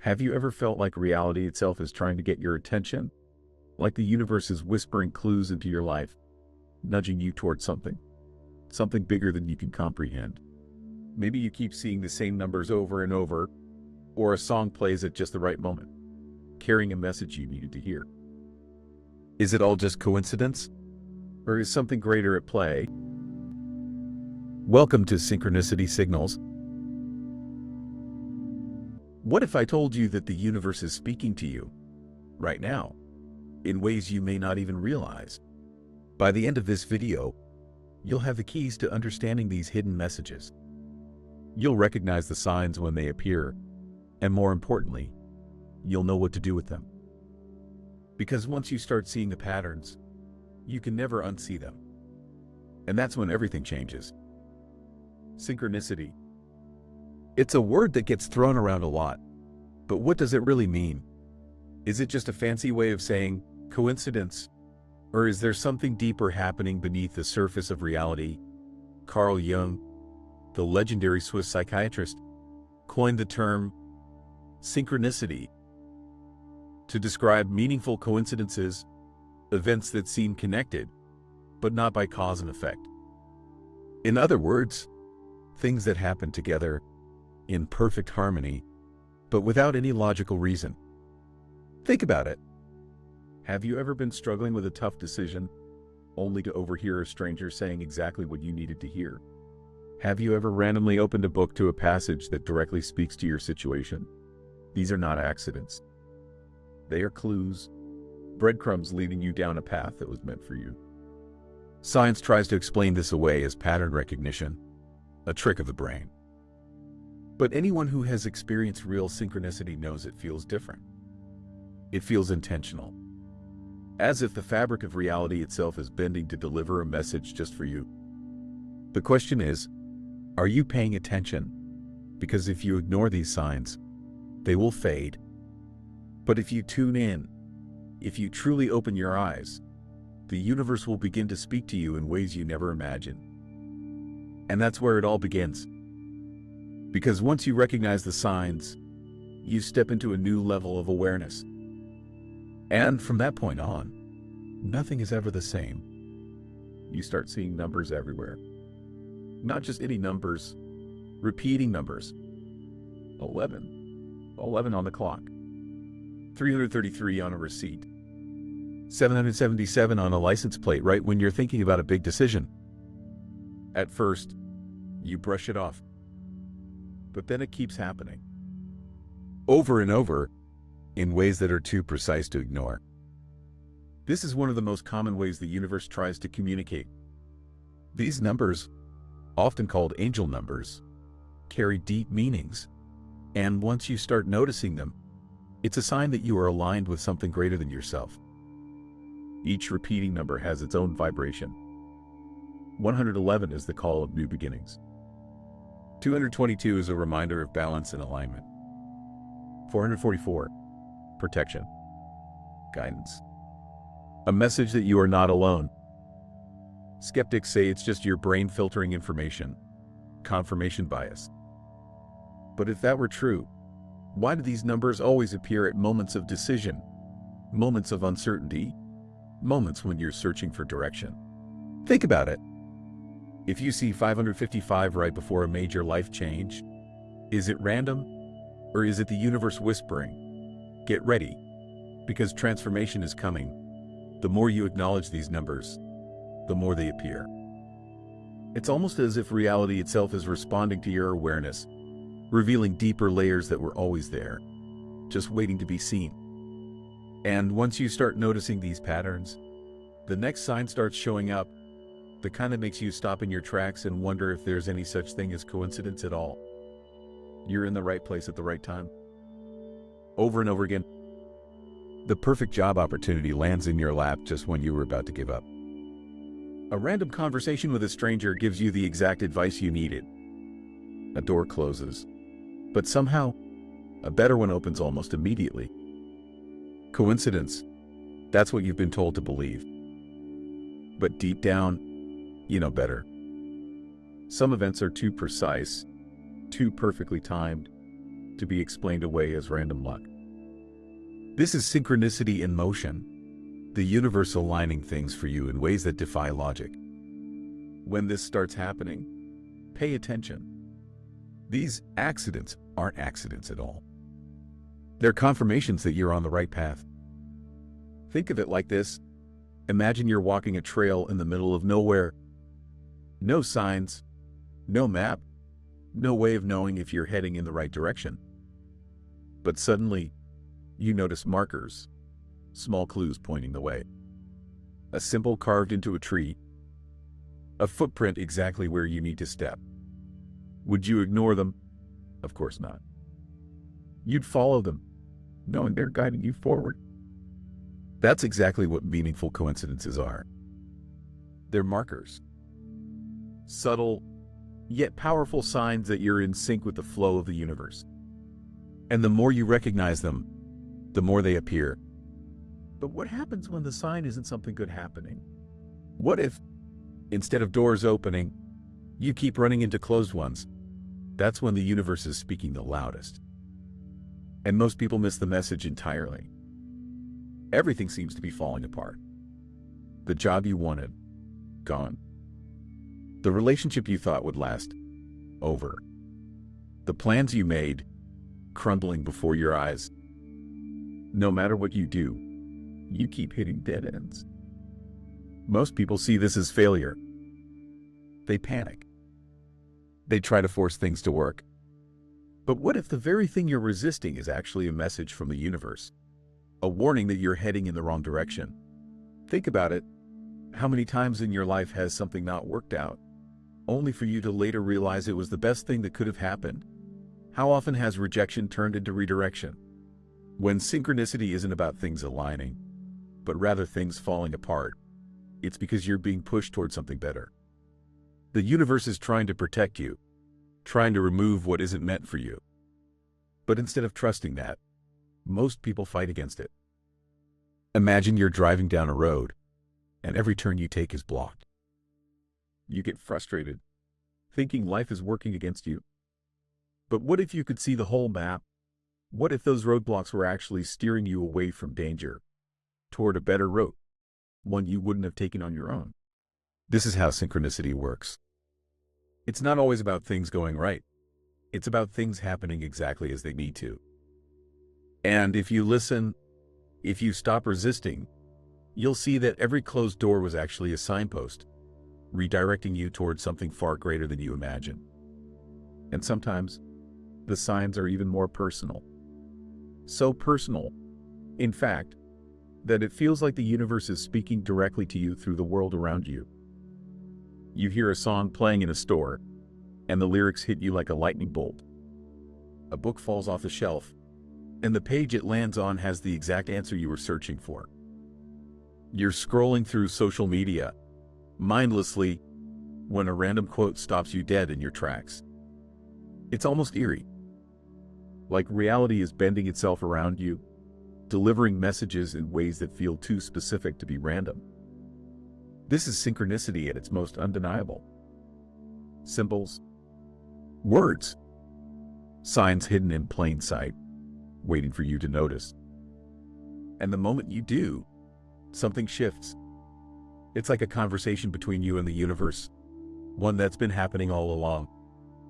Have you ever felt like reality itself is trying to get your attention? Like the universe is whispering clues into your life, nudging you towards something bigger than you can comprehend. Maybe you keep seeing the same numbers over and over, or a song plays at just the right moment, carrying a message you needed to hear. Is it all just coincidence? Or is something greater at play? Welcome to Synchronicity Signals. What if I told you that the universe is speaking to you right now in ways you may not even realize? By the end of this video, you'll have the keys to understanding these hidden messages. You'll recognize the signs when they appear, and more importantly, you'll know what to do with them. Because once you start seeing the patterns, you can never unsee them. And that's when everything changes. Synchronicity. It's a word that gets thrown around a lot, but what does it really mean? Is it just a fancy way of saying coincidence? Or is there something deeper happening beneath the surface of reality? Carl Jung, the legendary Swiss psychiatrist, coined the term synchronicity to describe meaningful coincidences, events that seem connected, but not by cause and effect. In other words, things that happen together in perfect harmony, but without any logical reason. Think about it. Have you ever been struggling with a tough decision, only to overhear a stranger saying exactly what you needed to hear? Have you ever randomly opened a book to a passage that directly speaks to your situation? These are not accidents. They are clues, breadcrumbs leading you down a path that was meant for you. Science tries to explain this away as pattern recognition, a trick of the brain. But anyone who has experienced real synchronicity knows it feels different. It feels intentional, as if the fabric of reality itself is bending to deliver a message just for you. The question is, are you paying attention? Because if you ignore these signs, they will fade. But if you tune in, if you truly open your eyes, the universe will begin to speak to you in ways you never imagined. And that's where it all begins. Because once you recognize the signs, you step into a new level of awareness. And from that point on, nothing is ever the same. You start seeing numbers everywhere. Not just any numbers, repeating numbers. 11 on the clock. 333 on a receipt. 777 on a license plate right when you're thinking about a big decision. At first, you brush it off. But then it keeps happening. Over and over, in ways that are too precise to ignore. This is one of the most common ways the universe tries to communicate. These numbers, often called angel numbers, carry deep meanings. And once you start noticing them, it's a sign that you are aligned with something greater than yourself. Each repeating number has its own vibration. 111 is the call of new beginnings. 222 is a reminder of balance and alignment. 444, protection, guidance. A message that you are not alone. Skeptics say it's just your brain filtering information, confirmation bias. But if that were true, why do these numbers always appear at moments of decision, moments of uncertainty, moments when you're searching for direction? Think about it. If you see 555 right before a major life change, is it random? Or is it the universe whispering, get ready, because transformation is coming? The more you acknowledge these numbers, the more they appear. It's almost as if reality itself is responding to your awareness, revealing deeper layers that were always there, just waiting to be seen. And once you start noticing these patterns, the next sign starts showing up, the kind that makes you stop in your tracks and wonder if there's any such thing as coincidence at all. You're in the right place at the right time. Over and over again. The perfect job opportunity lands in your lap just when you were about to give up. A random conversation with a stranger gives you the exact advice you needed. A door closes, but somehow, a better one opens almost immediately. Coincidence? That's what you've been told to believe. But deep down, you know better. Some events are too precise, too perfectly timed, to be explained away as random luck. This is synchronicity in motion, the universe aligning things for you in ways that defy logic. When this starts happening, pay attention. These accidents aren't accidents at all. They're confirmations that you're on the right path. Think of it like this. Imagine you're walking a trail in the middle of nowhere. No signs, no map, no way of knowing if you're heading in the right direction. But suddenly, you notice markers, small clues pointing the way. A symbol carved into a tree, a footprint exactly where you need to step. Would you ignore them? Of course not. You'd follow them, knowing they're guiding you forward. That's exactly what meaningful coincidences are. They're markers. Subtle, yet powerful signs that you're in sync with the flow of the universe. And the more you recognize them, the more they appear. But what happens when the sign isn't something good happening? What if, instead of doors opening, you keep running into closed ones? That's when the universe is speaking the loudest. And most people miss the message entirely. Everything seems to be falling apart. The job you wanted, gone. The relationship you thought would last, over. The plans you made, crumbling before your eyes. No matter what you do, you keep hitting dead ends. Most people see this as failure. They panic. They try to force things to work. But what if the very thing you're resisting is actually a message from the universe? A warning that you're heading in the wrong direction? Think about it. How many times in your life has something not worked out, only for you to later realize it was the best thing that could have happened? How often has rejection turned into redirection? When synchronicity isn't about things aligning, but rather things falling apart, it's because you're being pushed toward something better. The universe is trying to protect you, trying to remove what isn't meant for you. But instead of trusting that, most people fight against it. Imagine you're driving down a road, and every turn you take is blocked. You get frustrated, thinking life is working against you. But what if you could see the whole map? What if those roadblocks were actually steering you away from danger, toward a better route, one you wouldn't have taken on your own? This is how synchronicity works. It's not always about things going right. It's about things happening exactly as they need to. And if you listen, if you stop resisting, you'll see that every closed door was actually a signpost, redirecting you towards something far greater than you imagine. And sometimes, the signs are even more personal. So personal, in fact, that it feels like the universe is speaking directly to you through the world around you. You hear a song playing in a store, and the lyrics hit you like a lightning bolt. A book falls off the shelf, and the page it lands on has the exact answer you were searching for. You're scrolling through social media, mindlessly, when a random quote stops you dead in your tracks. It's almost eerie. Like reality is bending itself around you, delivering messages in ways that feel too specific to be random. This is synchronicity at its most undeniable. Symbols, words, signs hidden in plain sight, waiting for you to notice. And the moment you do, something shifts. It's like a conversation between you and the universe, one that's been happening all along.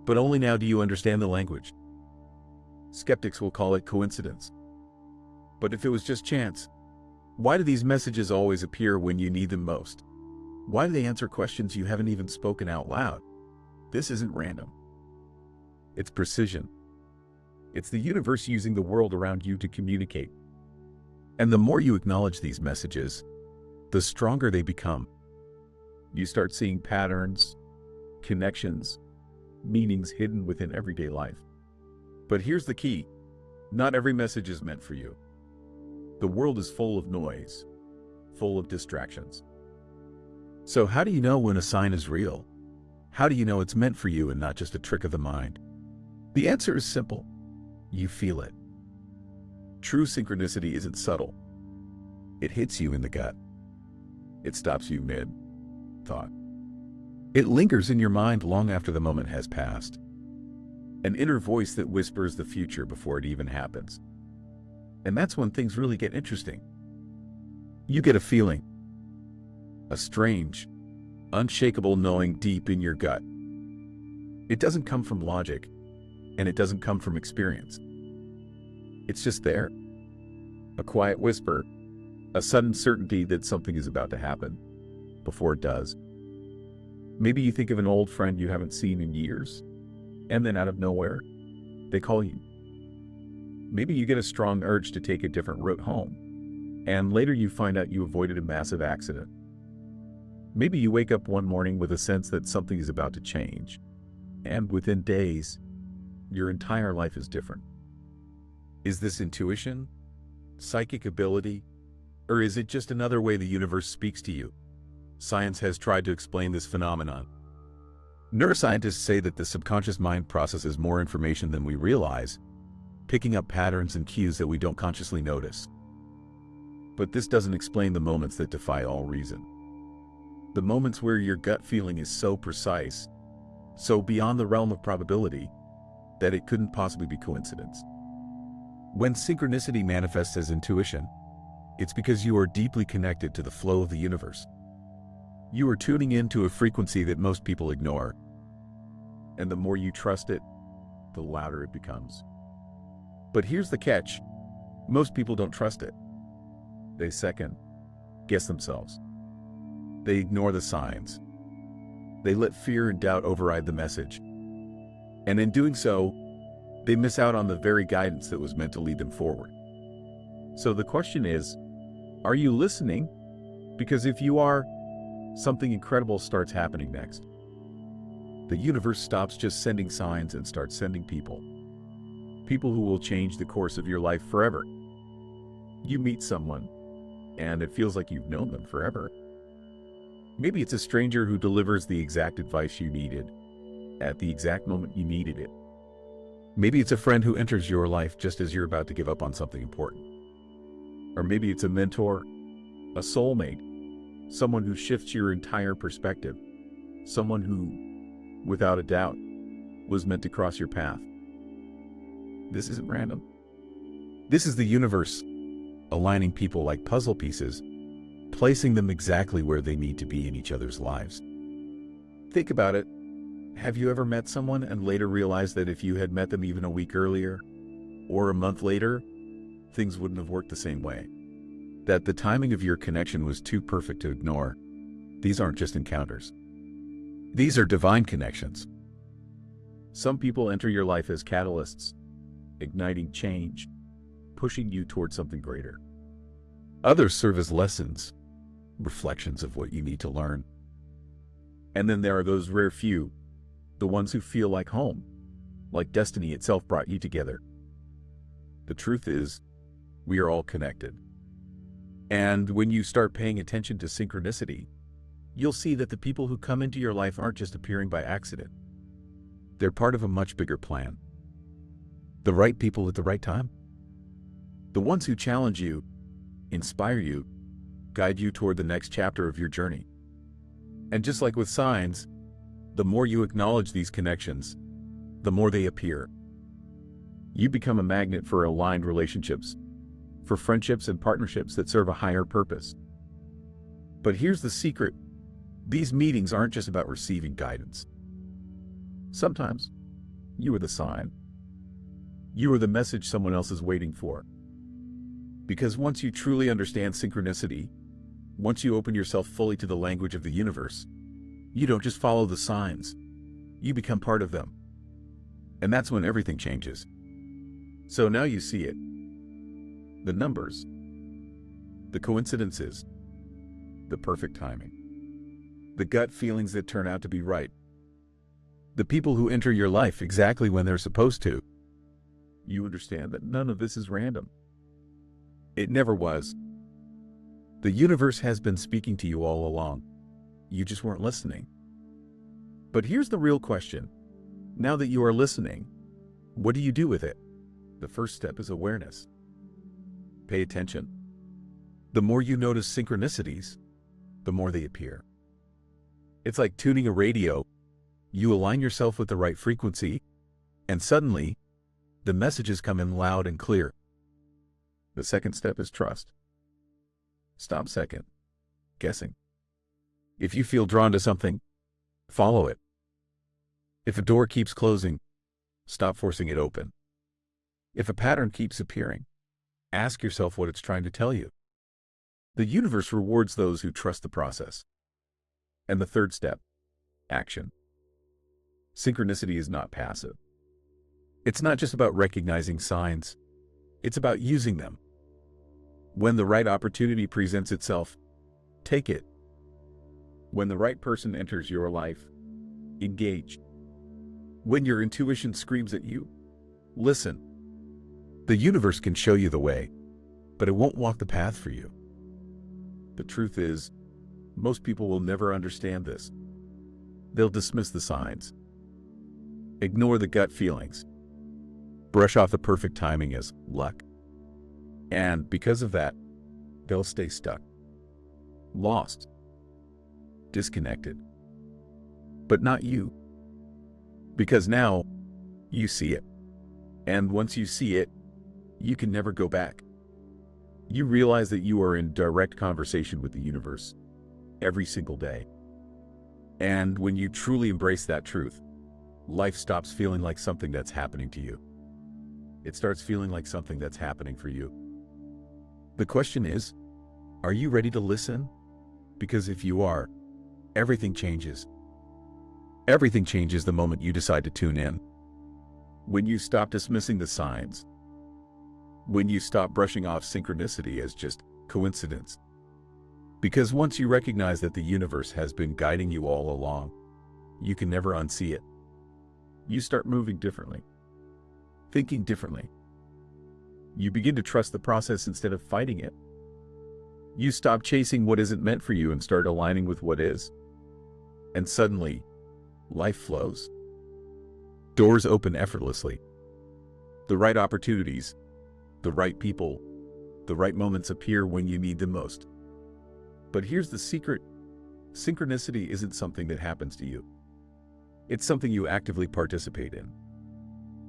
But only now do you understand the language. Skeptics will call it coincidence. But if it was just chance, why do these messages always appear when you need them most? Why do they answer questions you haven't even spoken out loud? This isn't random. It's precision. It's the universe using the world around you to communicate. And the more you acknowledge these messages, the stronger they become. You start seeing patterns, connections, meanings hidden within everyday life. But here's the key. Not every message is meant for you. The world is full of noise, full of distractions. So how do you know when a sign is real? How do you know it's meant for you and not just a trick of the mind? The answer is simple. You feel it. True synchronicity isn't subtle. It hits you in the gut. It stops you mid-thought. It lingers in your mind long after the moment has passed. an inner voice that whispers the future before it even happens. And that's when things really get interesting. You get a feeling, a strange, unshakable knowing deep in your gut. It doesn't come from logic, and it doesn't come from experience. It's just there. A quiet whisper, a sudden certainty that something is about to happen before it does. Maybe you think of an old friend you haven't seen in years, and then out of nowhere, they call you. Maybe you get a strong urge to take a different route home, and later you find out you avoided a massive accident. Maybe you wake up one morning with a sense that something is about to change, and within days, your entire life is different. Is this intuition, psychic ability, or is it just another way the universe speaks to you? Science has tried to explain this phenomenon. Neuroscientists say that the subconscious mind processes more information than we realize, picking up patterns and cues that we don't consciously notice. But this doesn't explain the moments that defy all reason. The moments where your gut feeling is so precise, so beyond the realm of probability, that it couldn't possibly be coincidence. When synchronicity manifests as intuition, it's because you are deeply connected to the flow of the universe. You are tuning into a frequency that most people ignore. And the more you trust it, the louder it becomes. But here's the catch. Most people don't trust it. They second guess themselves. They ignore the signs. They let fear and doubt override the message. And in doing so, they miss out on the very guidance that was meant to lead them forward. So the question is, are you listening? Because if you are, something incredible starts happening next. The universe stops just sending signs and starts sending people. People who will change the course of your life forever. You meet someone, and it feels like you've known them forever. Maybe it's a stranger who delivers the exact advice you needed, at the exact moment you needed it. Maybe it's a friend who enters your life just as you're about to give up on something important. Or maybe it's a mentor, a soulmate, someone who shifts your entire perspective, someone who, without a doubt, was meant to cross your path. This isn't random. This is the universe, aligning people like puzzle pieces, placing them exactly where they need to be in each other's lives. Think about it. Have you ever met someone and later realized that if you had met them even a week earlier, or a month later, things wouldn't have worked the same way? That the timing of your connection was too perfect to ignore. These aren't just encounters. These are divine connections. Some people enter your life as catalysts, igniting change, pushing you towards something greater. Others serve as lessons, reflections of what you need to learn. And then there are those rare few, the ones who feel like home, like destiny itself brought you together. The truth is, we are all connected. And when you start paying attention to synchronicity, you'll see that the people who come into your life aren't just appearing by accident. They're part of a much bigger plan. The right people at the right time. The ones who challenge you, inspire you, guide you toward the next chapter of your journey. And just like with signs, the more you acknowledge these connections, the more they appear. You become a magnet for aligned relationships, for friendships and partnerships that serve a higher purpose. But here's the secret. These meetings aren't just about receiving guidance. Sometimes, you are the sign. You are the message someone else is waiting for. Because once you truly understand synchronicity, once you open yourself fully to the language of the universe, you don't just follow the signs, you become part of them. And that's when everything changes. So now you see it. The numbers, the coincidences, the perfect timing, the gut feelings that turn out to be right, the people who enter your life exactly when they're supposed to. You understand that none of this is random. It never was. The universe has been speaking to you all along. You just weren't listening. But here's the real question. Now that you are listening, what do you do with it? The first step is awareness. Pay attention. The more you notice synchronicities, the more they appear. It's like tuning a radio. You align yourself with the right frequency, And suddenly, the messages come in loud and clear. The second step is trust. Stop second guessing. If you feel drawn to something, follow it. If a door keeps closing, stop forcing it open. If a pattern keeps appearing, ask yourself what it's trying to tell you. The universe rewards those who trust the process. And the third step, action. Synchronicity is not passive. It's not just about recognizing signs. It's about using them. When the right opportunity presents itself, take it. When the right person enters your life, engage. When your intuition screams at you, listen. The universe can show you the way, but it won't walk the path for you. The truth is, most people will never understand this. They'll dismiss the signs, ignore the gut feelings, brush off the perfect timing as luck. And because of that, they'll stay stuck, lost, disconnected. But not you. Because now, you see it. And once you see it, you can never go back. You realize that you are in direct conversation with the universe every single day. And when you truly embrace that truth, life stops feeling like something that's happening to you. It starts feeling like something that's happening for you. The question is, are you ready to listen? Because if you are, everything changes. Everything changes the moment you decide to tune in. When you stop dismissing the signs. When you stop brushing off synchronicity as just coincidence. Because once you recognize that the universe has been guiding you all along, you can never unsee it. You start moving differently, thinking differently. You begin to trust the process instead of fighting it. You stop chasing what isn't meant for you and start aligning with what is. And suddenly, life flows. Doors open effortlessly. The right opportunities, the right people, the right moments appear when you need them most. But here's the secret. Synchronicity isn't something that happens to you. It's something you actively participate in.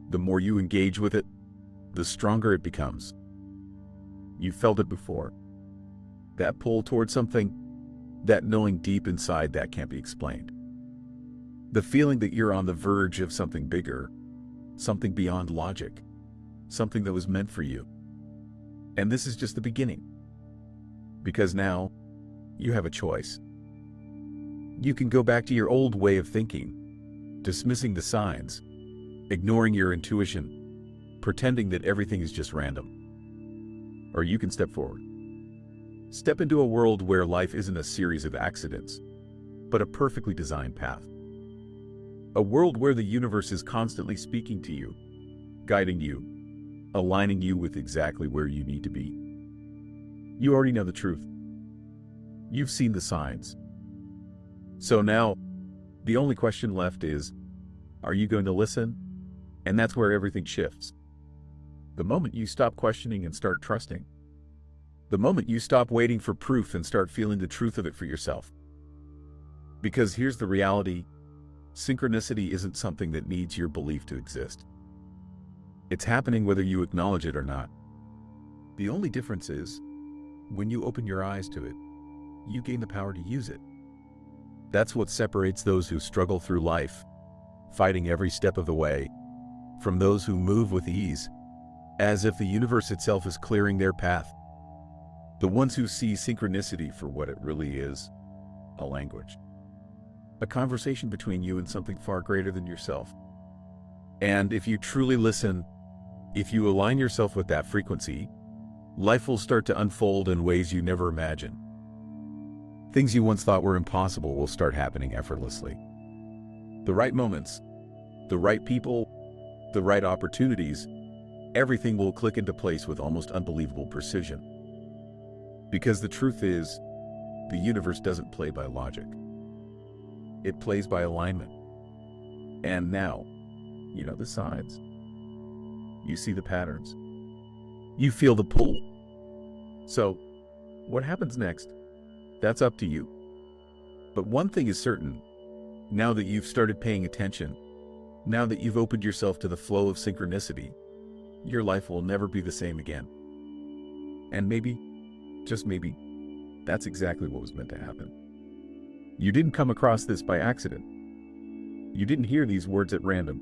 The more you engage with it, the stronger it becomes. You felt it before. That pull towards something, that knowing deep inside that can't be explained. The feeling that you're on the verge of something bigger, something beyond logic, something that was meant for you. And this is just the beginning. Because now, you have a choice. You can go back to your old way of thinking, dismissing the signs, ignoring your intuition, pretending that everything is just random. Or you can step forward. Step into a world where life isn't a series of accidents, but a perfectly designed path. A world where the universe is constantly speaking to you, guiding you, aligning you with exactly where you need to be. You already know the truth. You've seen the signs. So now, the only question left is, are you going to listen? And that's where everything shifts. The moment you stop questioning and start trusting. The moment you stop waiting for proof and start feeling the truth of it for yourself. Because here's the reality. Synchronicity isn't something that needs your belief to exist. It's happening whether you acknowledge it or not. The only difference is, when you open your eyes to it, you gain the power to use it. That's what separates those who struggle through life, fighting every step of the way, from those who move with ease, as if the universe itself is clearing their path. The ones who see synchronicity for what it really is, a language. A conversation between you and something far greater than yourself. And if you truly listen, if you align yourself with that frequency, life will start to unfold in ways you never imagined. Things you once thought were impossible will start happening effortlessly. The right moments, the right people, the right opportunities, everything will click into place with almost unbelievable precision. Because the truth is, the universe doesn't play by logic. It plays by alignment. And now, you know the signs. You see the patterns. You feel the pull. So, what happens next? That's up to you. But one thing is certain, now that you've started paying attention, Now that you've opened yourself to the flow of synchronicity, your life will never be the same again. And maybe, just maybe, that's exactly what was meant to happen. You didn't come across this by accident. You didn't hear these words at random.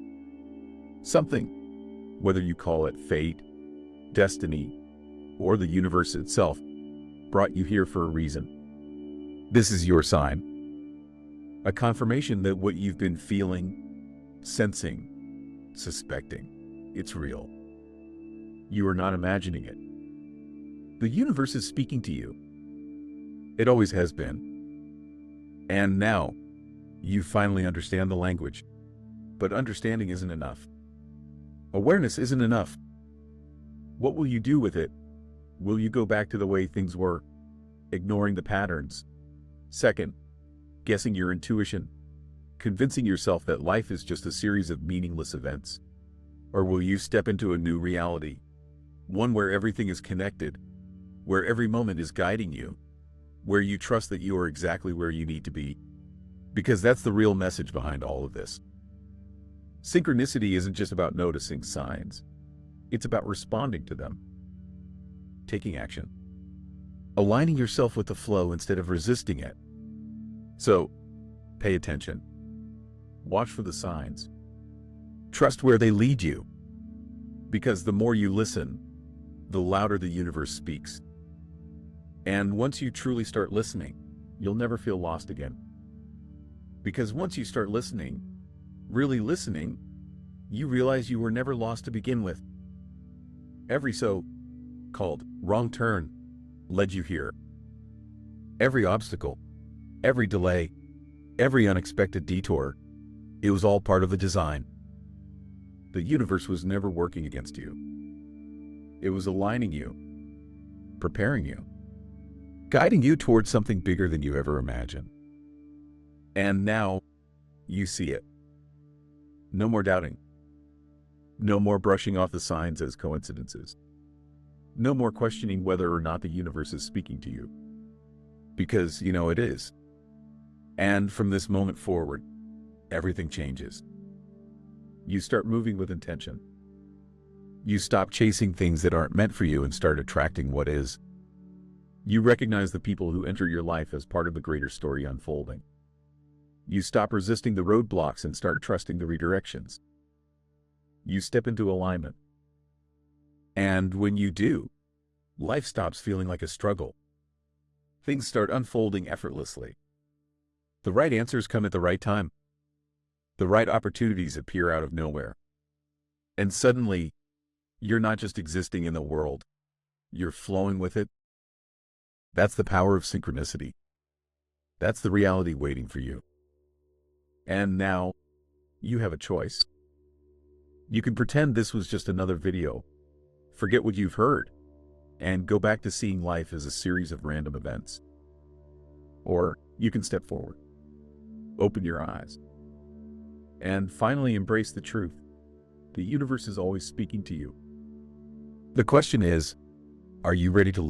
Something, whether you call it fate, destiny, or the universe itself, brought you here for a reason. This is your sign. A confirmation that what you've been feeling, sensing, suspecting, it's real. You are not imagining it. The universe is speaking to you. It always has been. And now, you finally understand the language. But understanding isn't enough. Awareness isn't enough. What will you do with it? Will you go back to the way things were, ignoring the patterns? Second, guessing your intuition, convincing yourself that life is just a series of meaningless events? Or will you step into a new reality, one where everything is connected, where every moment is guiding you, where you trust that you are exactly where you need to be? Because that's the real message behind all of this. Synchronicity isn't just about noticing signs. It's about responding to them, taking action, aligning yourself with the flow instead of resisting it. So, pay attention. Watch for the signs. Trust where they lead you. Because the more you listen, the louder the universe speaks. And once you truly start listening, you'll never feel lost again. Because once you start listening, really listening, you realize you were never lost to begin with. Every so-called wrong turn led you here. Every obstacle, every delay, every unexpected detour, it was all part of the design. The universe was never working against you. It was aligning you, preparing you, guiding you towards something bigger than you ever imagined. And now, you see it. No more doubting. No more brushing off the signs as coincidences. No more questioning whether or not the universe is speaking to you. Because, you know, it is. And from this moment forward, everything changes. You start moving with intention. You stop chasing things that aren't meant for you and start attracting what is. You recognize the people who enter your life as part of the greater story unfolding. You stop resisting the roadblocks and start trusting the redirections. You step into alignment. And when you do, life stops feeling like a struggle. Things start unfolding effortlessly. The right answers come at the right time. The right opportunities appear out of nowhere. And suddenly, you're not just existing in the world, you're flowing with it. That's the power of synchronicity. That's the reality waiting for you. And now, you have a choice. You can pretend this was just another video, forget what you've heard, and go back to seeing life as a series of random events. Or you can step forward, open your eyes, and finally embrace the truth. The universe is always speaking to you. The question is, are you ready to live